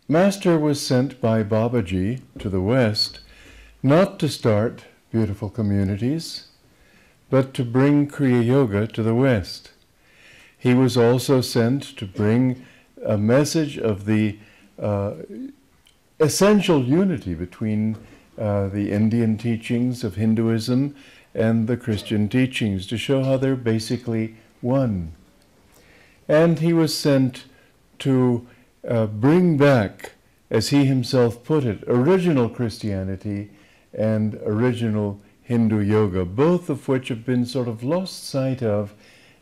Master was sent by Babaji to the West not to start beautiful communities, but to bring Kriya Yoga to the West. He was also sent to bring a message of the essential unity between the Indian teachings of Hinduism and the Christian teachings, to show how they're basically one. And he was sent to bring back, as he himself put it, original Christianity and original Hindu yoga, both of which have been sort of lost sight of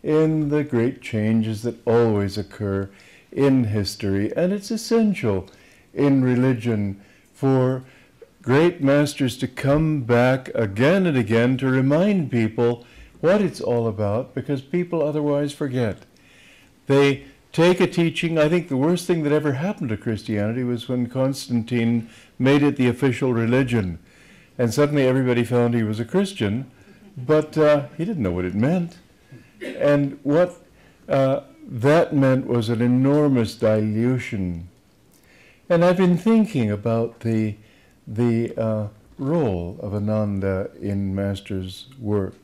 in the great changes that always occur in history. And it's essential in religion for great masters to come back again and again to remind people what it's all about, because people otherwise forget. They take a teaching. I think the worst thing that ever happened to Christianity was when Constantine made it the official religion. And suddenly everybody found he was a Christian, but he didn't know what it meant. And what that meant was an enormous dilution. And I've been thinking about the role of Ananda in Master's work.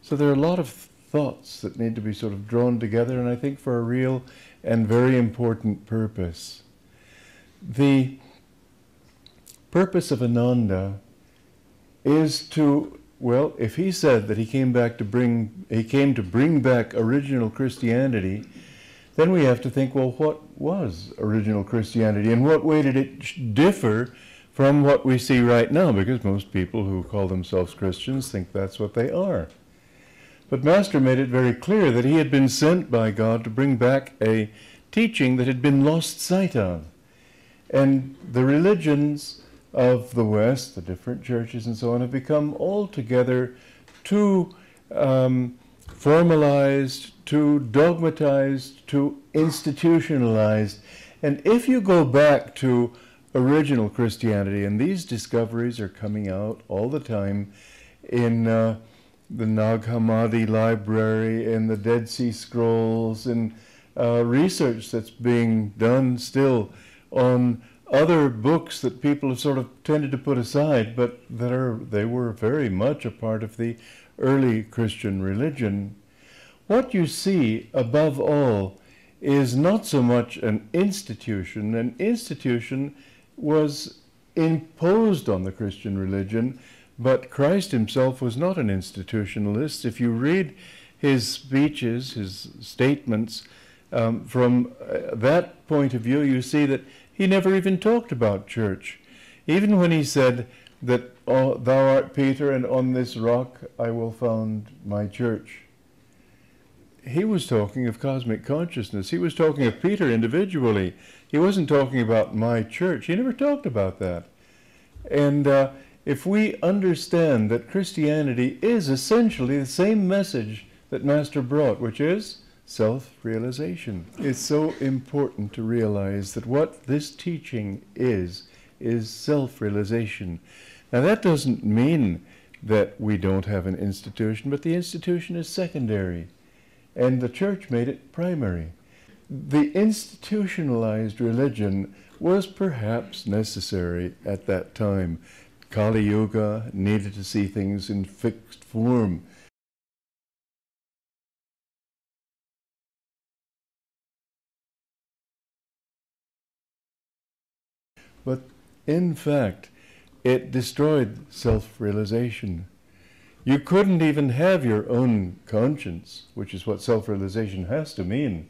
So there are a lot of thoughts that need to be sort of drawn together, and I think for a real and very important purpose. The purpose of Ananda is to, well, if he said that he came to bring back original Christianity, then we have to think, well, what was original Christianity? In what way did it differ from what we see right now? Because most people who call themselves Christians think that's what they are. But Master made it very clear that he had been sent by God to bring back a teaching that had been lost sight of. And the religions of the West, the different churches and so on, have become altogether too formalized, too dogmatized, too institutionalized. And if you go back to original Christianity, and these discoveries are coming out all the time in the Nag Hammadi Library, in the Dead Sea Scrolls, in research that's being done still on other books that people have sort of tended to put aside, but they were very much a part of the early Christian religion. What you see above all is not so much an institution. An institution was imposed on the Christian religion, but Christ himself was not an institutionalist. If you read his speeches, his statements, from that point of view, you see that he never even talked about church. Even when he said that, oh, thou art Peter, and on this rock I will found my church, he was talking of cosmic consciousness. He was talking of Peter individually. He wasn't talking about my church. He never talked about that. And if we understand that Christianity is essentially the same message that Master brought, which is self-realization. It's so important to realize that what this teaching is self-realization. Now that doesn't mean that we don't have an institution, but the institution is secondary, and the church made it primary. The institutionalized religion was perhaps necessary at that time. Kali Yuga needed to see things in fixed form. But in fact, it destroyed self-realization. You couldn't even have your own conscience, which is what self-realization has to mean.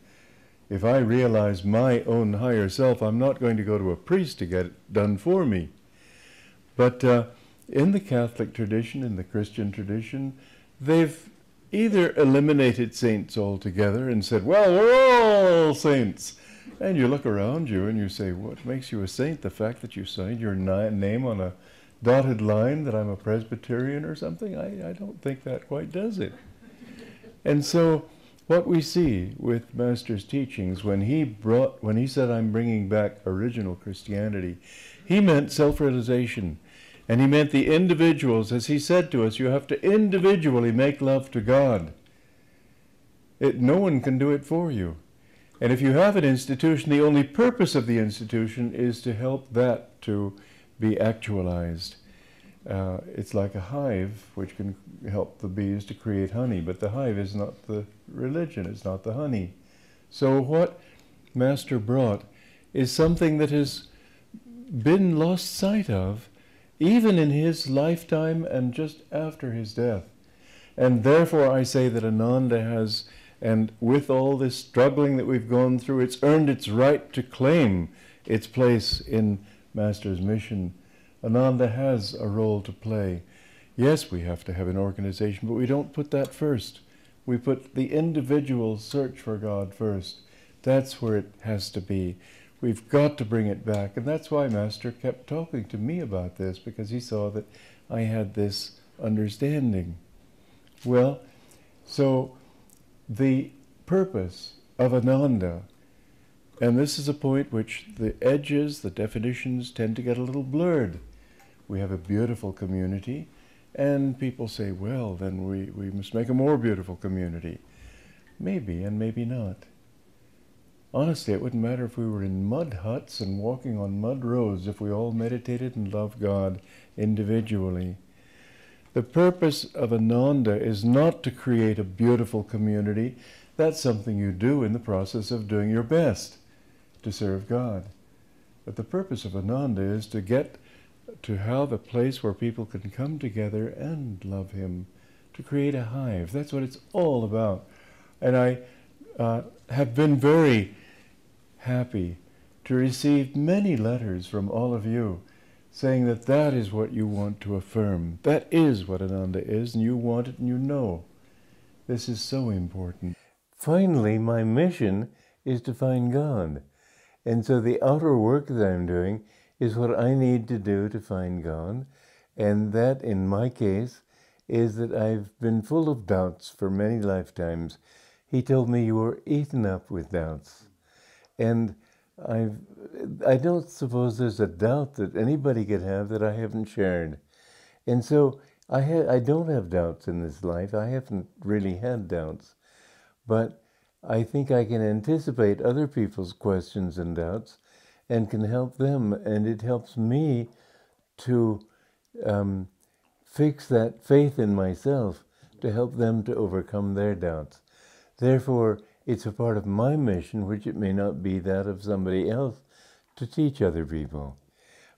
If I realize my own higher self, I'm not going to go to a priest to get it done for me. But in the Catholic tradition, in the Christian tradition, they've either eliminated saints altogether and said, well, we're all saints. And you look around you and you say, what makes you a saint? The fact that you signed your name on a dotted line that I'm a Presbyterian or something? I don't think that quite does it. And so what we see with Master's teachings, when he said, I'm bringing back original Christianity, he meant self-realization. And he meant the individuals. As he said to us, you have to individually make love to God. No one can do it for you. And if you have an institution, the only purpose of the institution is to help that to be actualized. It's like a hive, which can help the bees to create honey, but the hive is not the religion, it's not the honey. So what Master brought is something that has been lost sight of, even in his lifetime and just after his death. And therefore I say that Ananda has, and with all this struggling that we've gone through, it's earned its right to claim its place in Master's mission. Ananda has a role to play. Yes, we have to have an organization, but we don't put that first. We put the individual search for God first. That's where it has to be. We've got to bring it back. And that's why Master kept talking to me about this, because he saw that I had this understanding. Well, so the purpose of Ananda, and this is a point which the edges, the definitions tend to get a little blurred. We have a beautiful community, and people say, well, then we must make a more beautiful community. Maybe and maybe not. Honestly, it wouldn't matter if we were in mud huts and walking on mud roads if we all meditated and loved God individually. The purpose of Ananda is not to create a beautiful community. That's something you do in the process of doing your best to serve God. But the purpose of Ananda is to get to have a place where people can come together and love Him, to create a hive. That's what it's all about. And I have been very happy to receive many letters from all of you saying that that is what you want to affirm. That is what Ananda is, and you want it and you know. This is so important. Finally, my mission is to find God. And so the outer work that I'm doing is what I need to do to find God. And that, in my case, is that I've been full of doubts for many lifetimes. He told me you were eaten up with doubts. And I don't suppose there's a doubt that anybody could have that I haven't shared. And so I don't have doubts in this life. I haven't really had doubts. But I think I can anticipate other people's questions and doubts and can help them. And it helps me to fix that faith in myself to help them to overcome their doubts. Therefore, it's a part of my mission, which it may not be that of somebody else, to teach other people.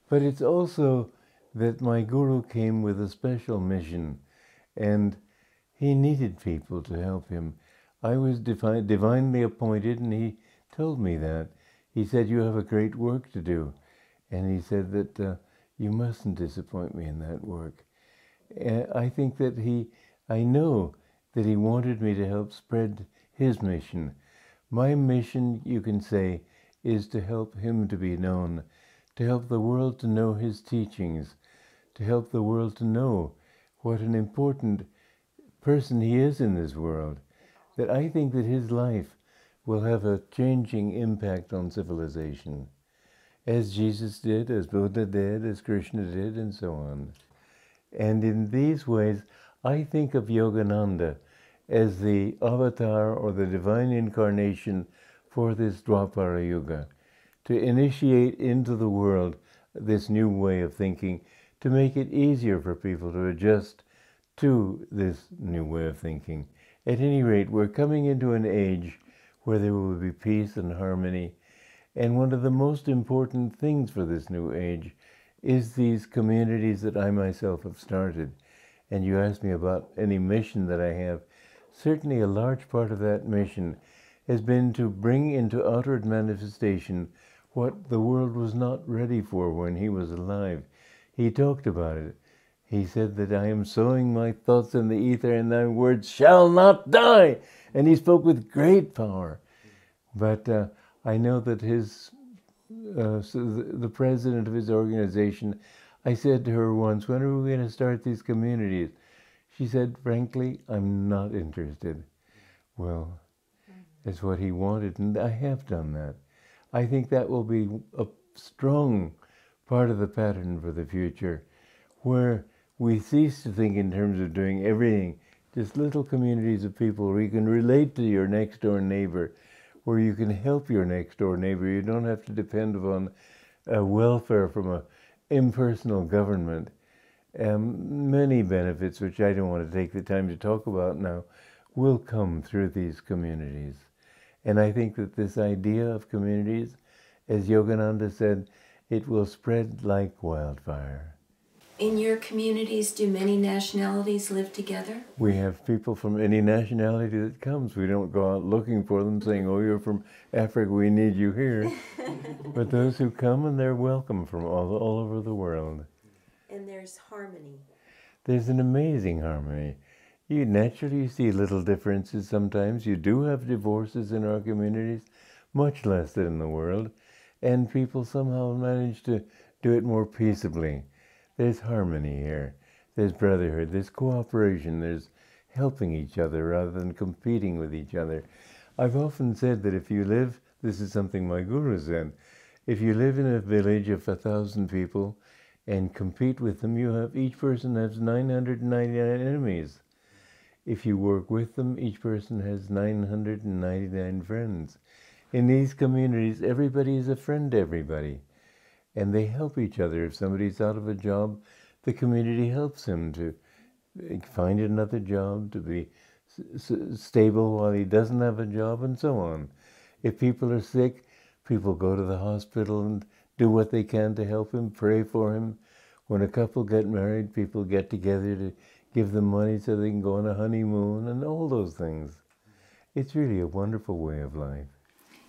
But it's also that my Guru came with a special mission, and he needed people to help him. I was divinely appointed, and he told me that. He said, you have a great work to do. And he said that you mustn't disappoint me in that work. I think that I know that he wanted me to help spread his mission. My mission, you can say, is to help him to be known, to help the world to know his teachings, to help the world to know what an important person he is in this world, that I think that his life will have a changing impact on civilization, as Jesus did, as Buddha did, as Krishna did, and so on. And in these ways, I think of Yogananda as the avatar or the divine incarnation for this Dwapara Yuga, to initiate into the world this new way of thinking, to make it easier for people to adjust to this new way of thinking. At any rate, we're coming into an age where there will be peace and harmony, and one of the most important things for this new age is these communities that I myself have started. And you asked me about any mission that I have. Certainly a large part of that mission has been to bring into outward manifestation what the world was not ready for when he was alive. He talked about it. He said that I am sowing my thoughts in the ether and thy words shall not die. And he spoke with great power. But I know that the president of his organization, I said to her once, when are we going to start these communities? She said, frankly, I'm not interested. Well, as what he wanted, and I have done that. I think that will be a strong part of the pattern for the future, where we cease to think in terms of doing everything, just little communities of people where you can relate to your next door neighbor, where you can help your next door neighbor. You don't have to depend upon welfare from an impersonal government. Many benefits, which I don't want to take the time to talk about now, will come through these communities. And I think that this idea of communities, as Yogananda said, it will spread like wildfire. In your communities, do many nationalities live together? We have people from any nationality that comes. We don't go out looking for them saying, oh, you're from Africa, we need you here. But those who come, and they're welcome from all over the world. And there's harmony. There's an amazing harmony. You naturally see little differences sometimes. You do have divorces in our communities, much less than in the world. And people somehow manage to do it more peaceably. There's harmony here. There's brotherhood. There's cooperation. There's helping each other rather than competing with each other. I've often said that if you live, this is something my guru said, if you live in a village of 1,000 people and compete with them, each person has 999 enemies. If you work with them, each person has 999 friends. In these communities, everybody is a friend to everybody. And they help each other. If somebody's out of a job, the community helps him to find another job, to be stable while he doesn't have a job, and so on. If people are sick, people go to the hospital and do what they can to help him, pray for him. When a couple get married, people get together to give them money so they can go on a honeymoon and all those things. It's really a wonderful way of life.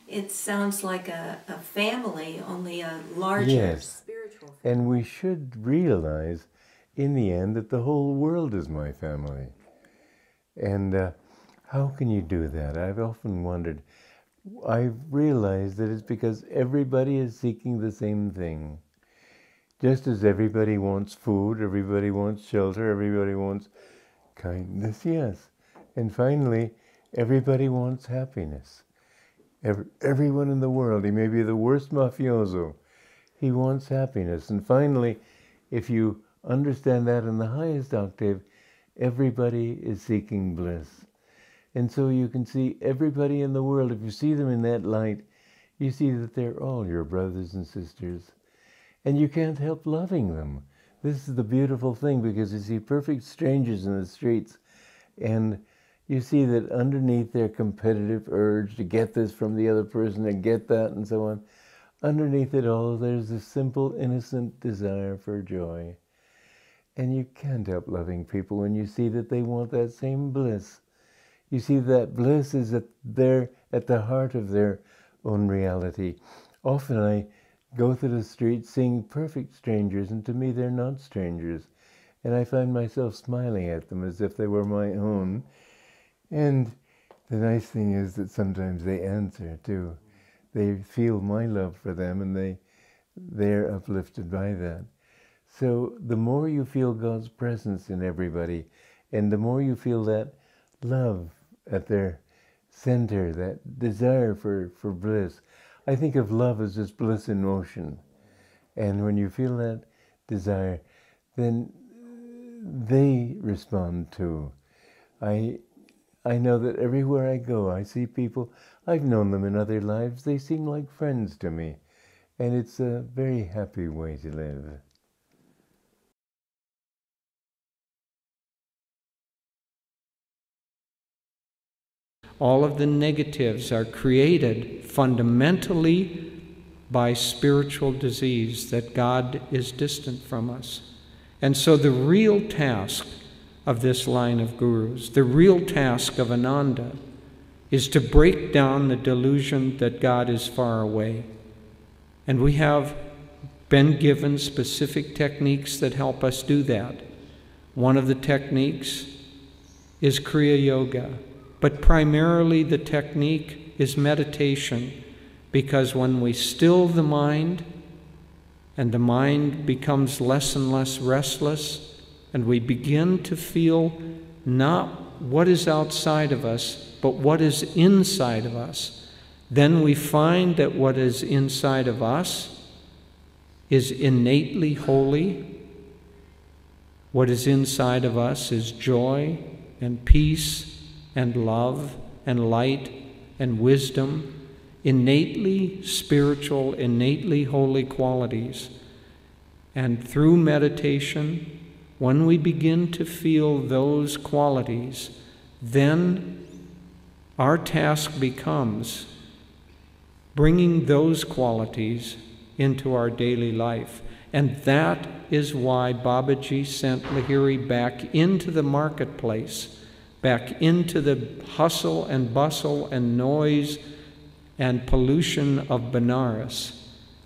It sounds like a family, only a larger spiritual family. And we should realize in the end that the whole world is my family. And how can you do that? I've often wondered. I've realized that it's because everybody is seeking the same thing. Just as everybody wants food, everybody wants shelter, everybody wants kindness, yes. And finally, everybody wants happiness. Everyone in the world, he may be the worst mafioso, he wants happiness. And finally, if you understand that in the highest octave, everybody is seeking bliss. And so you can see everybody in the world, if you see them in that light, you see that they're all your brothers and sisters. And you can't help loving them. This is the beautiful thing, because you see perfect strangers in the streets, and you see that underneath their competitive urge to get this from the other person and get that and so on, underneath it all, there's a simple, innocent desire for joy. And you can't help loving people when you see that they want that same bliss. You see that bliss is at the heart of their own reality. Often I go through the streets seeing perfect strangers, and to me they're not strangers. And I find myself smiling at them as if they were my own. And the nice thing is that sometimes they answer too. They feel my love for them, and they're uplifted by that. So the more you feel God's presence in everybody, and the more you feel that love at their center, that desire for bliss. I think of love as just bliss in motion. And when you feel that desire, then they respond too. I know that everywhere I go, I see people, I've known them in other lives, they seem like friends to me. And it's a very happy way to live. All of the negatives are created fundamentally by spiritual disease, that God is distant from us. And so the real task of this line of gurus, the real task of Ananda, is to break down the delusion that God is far away. And we have been given specific techniques that help us do that. One of the techniques is Kriya Yoga, but primarily the technique is meditation, because when we still the mind, and the mind becomes less and less restless, and we begin to feel not what is outside of us, but what is inside of us. Then we find that what is inside of us is innately holy. What is inside of us is joy and peace and love and light and wisdom, innately spiritual, innately holy qualities. And through meditation, when we begin to feel those qualities, then our task becomes bringing those qualities into our daily life. And that is why Babaji sent Lahiri back into the marketplace, back into the hustle and bustle and noise and pollution of Benares,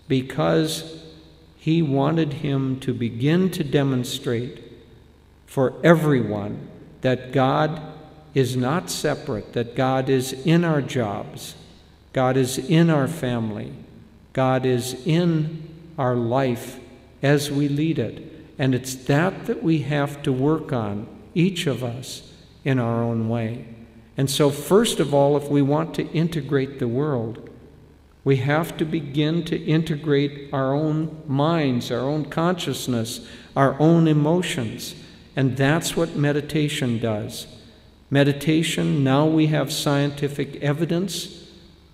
because he wanted him to begin to demonstrate for everyone that God is not separate, that God is in our jobs, God is in our family, God is in our life as we lead it. And it's that we have to work on, each of us, in our own way. And so first of all, if we want to integrate the world, we have to begin to integrate our own minds, our own consciousness, our own emotions. And that's what meditation does. Meditation, now we have scientific evidence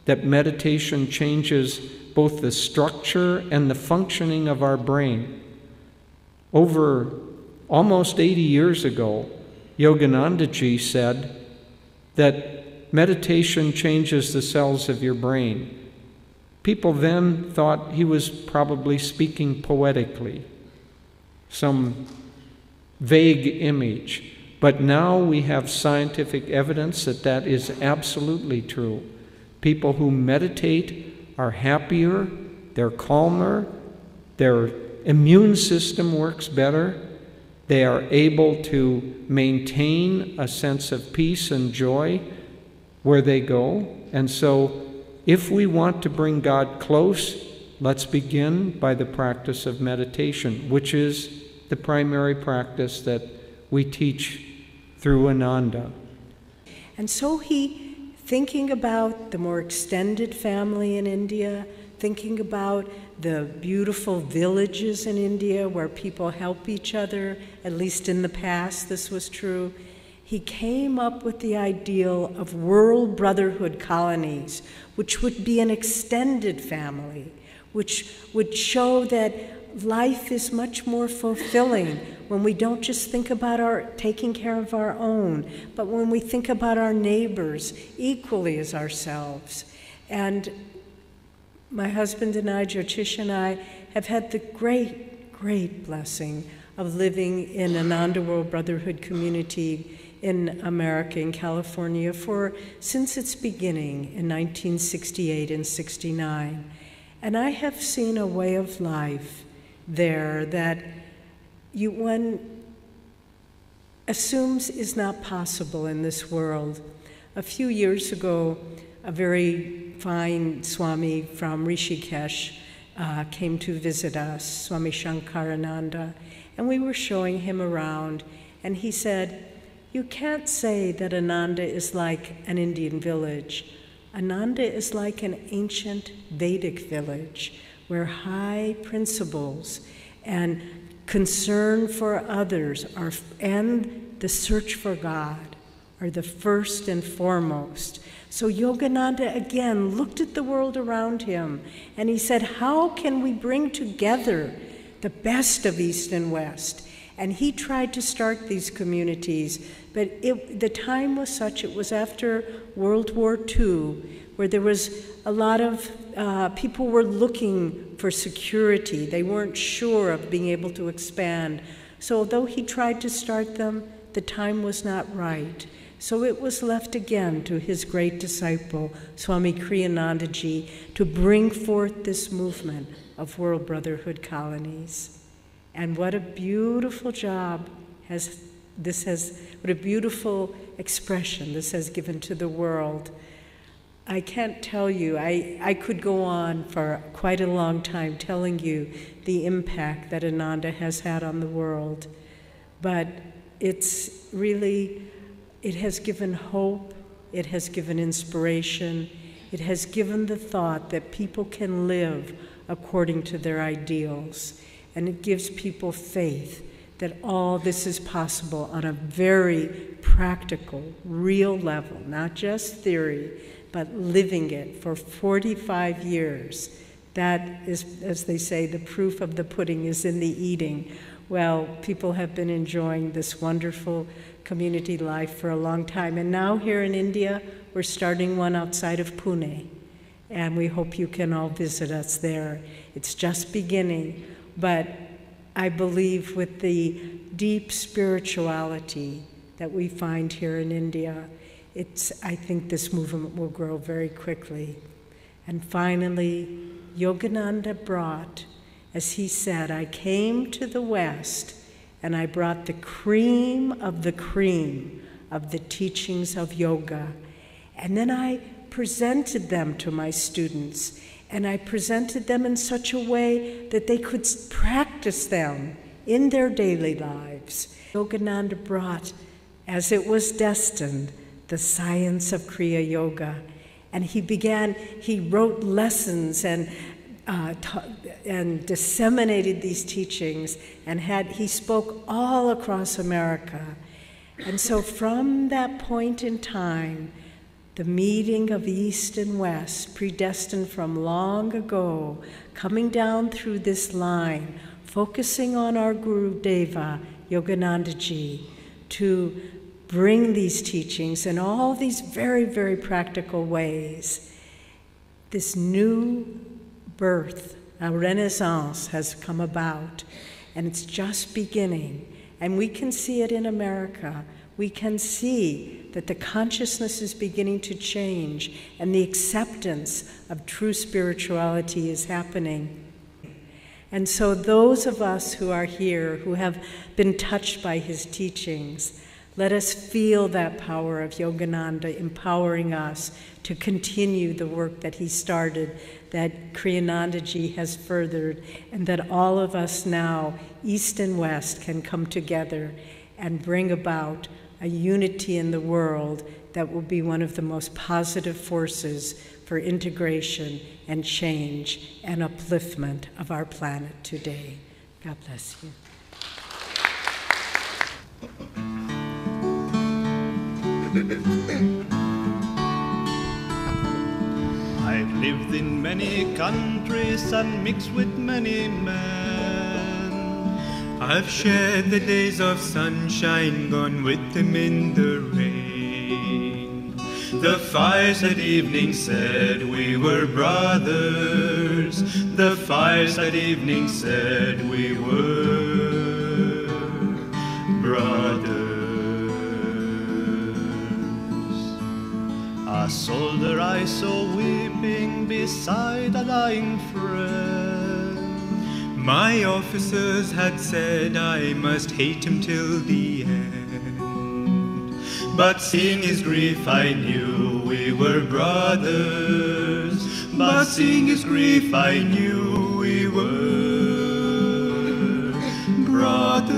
that meditation changes both the structure and the functioning of our brain. Over almost 80 years ago, Yogananda ji said that meditation changes the cells of your brain. People then thought he was probably speaking poetically, some vague image. But now we have scientific evidence that that is absolutely true. People who meditate are happier, they're calmer, their immune system works better, they are able to maintain a sense of peace and joy where they go. And so if we want to bring God close, let's begin by the practice of meditation, which is the primary practice that we teach through Ananda. And so he, thinking about the more extended family in India, thinking about the beautiful villages in India where people help each other, at least in the past this was true, he came up with the ideal of world brotherhood colonies, which would be an extended family, which would show that life is much more fulfilling when we don't just think about taking care of our own, but when we think about our neighbors equally as ourselves. And my husband and I, Jyotish and I, have had the great blessing of living in Ananda World Brotherhood community in America, in California, since its beginning in 1968 and 69. And I have seen a way of life there that one assumes is not possible in this world. A few years ago, a very fine Swami from Rishikesh came to visit us, Swami Shankarananda, and we were showing him around, and he said, "You can't say that Ananda is like an Indian village. Ananda is like an ancient Vedic village where high principles and concern for others and the search for God are the first and foremost." So Yogananda again looked at the world around him and he said, how can we bring together the best of East and West? And he tried to start these communities, but the time was such, it was after World War II, where there was a lot of people were looking for security. They weren't sure of being able to expand. So although he tried to start them, the time was not right. So it was left again to his great disciple, Swami Kriyananda ji, to bring forth this movement of World Brotherhood colonies. And what a beautiful job what a beautiful expression this has given to the world. I can't tell you, I could go on for quite a long time telling you the impact that Ananda has had on the world. But it's really, it has given hope it has given inspiration, it has given the thought that people can live according to their ideals, and it gives people faith that all this is possible on a very practical, real level, not just theory, but living it for 45 years. That is, as they say, the proof of the pudding is in the eating. Well, people have been enjoying this wonderful community life for a long time. And now here in India, we're starting one outside of Pune. And we hope you can all visit us there. It's just beginning. But I believe with the deep spirituality that we find here in India, I think this movement will grow very quickly. And finally, Yogananda brought, as he said, I came to the West and I brought the cream of the teachings of yoga. And then I presented them to my students, and I presented them in such a way that they could practice them in their daily lives. Yogananda brought, as it was destined, the science of Kriya Yoga. And he wrote lessons and disseminated these teachings, and he spoke all across America. And so from that point in time, the meeting of East and West, predestined from long ago, coming down through this line, focusing on our Guru Deva, Yogananda Ji, to bring these teachings in all these very, very practical ways. This new birth, a renaissance has come about, and it's just beginning. And we can see it in America. We can see that the consciousness is beginning to change, and the acceptance of true spirituality is happening. And so those of us who are here, who have been touched by his teachings, let us feel that power of Yogananda empowering us to continue the work that he started, that Kriyanandaji has furthered, and that all of us now, East and West, can come together and bring about a unity in the world that will be one of the most positive forces for integration and change and upliftment of our planet today. God bless you. I've lived in many countries and mixed with many men. I've shared the days of sunshine, gone with them in the rain. The fireside evening said we were brothers. The fireside evening said we were brothers. A soldier I saw weeping beside a dying friend. My officers had said I must hate him till the end. But seeing his grief I knew we were brothers. But seeing his grief I knew we were brothers.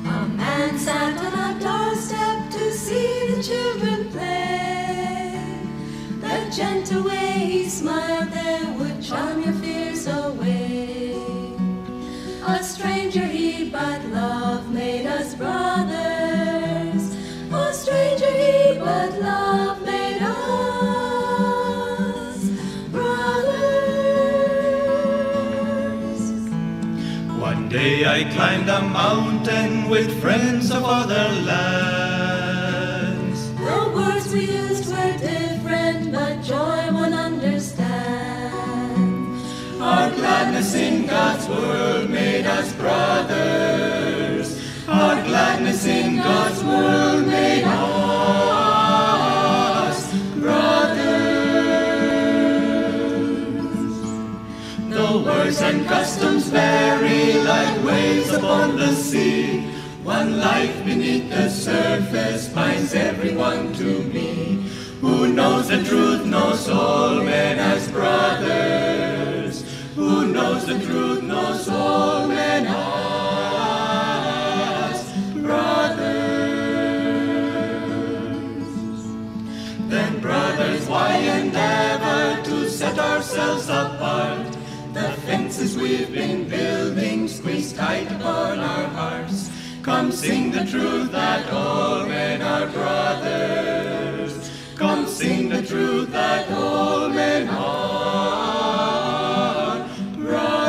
A man sat on a doorstep to see the children play. The gentle way he smiled there would charm your fears away. A stranger he, but love made us brothers. A stranger he, but love made us brothers. One day I climbed a mountain with friends of other lands. The words we used were different, but joy one understands. Our gladness in God's world made us brothers. Our gladness in God's world made us brothers. The words and customs vary like waves upon the sea. One life beneath the surface binds everyone to me. Who knows the truth knows all men as brothers. Who knows the truth knows all men as brothers. ourselves apart. The fences we've been building squeeze tight upon our hearts. Come sing the truth that all men are brothers. Come sing the truth that all men are brothers.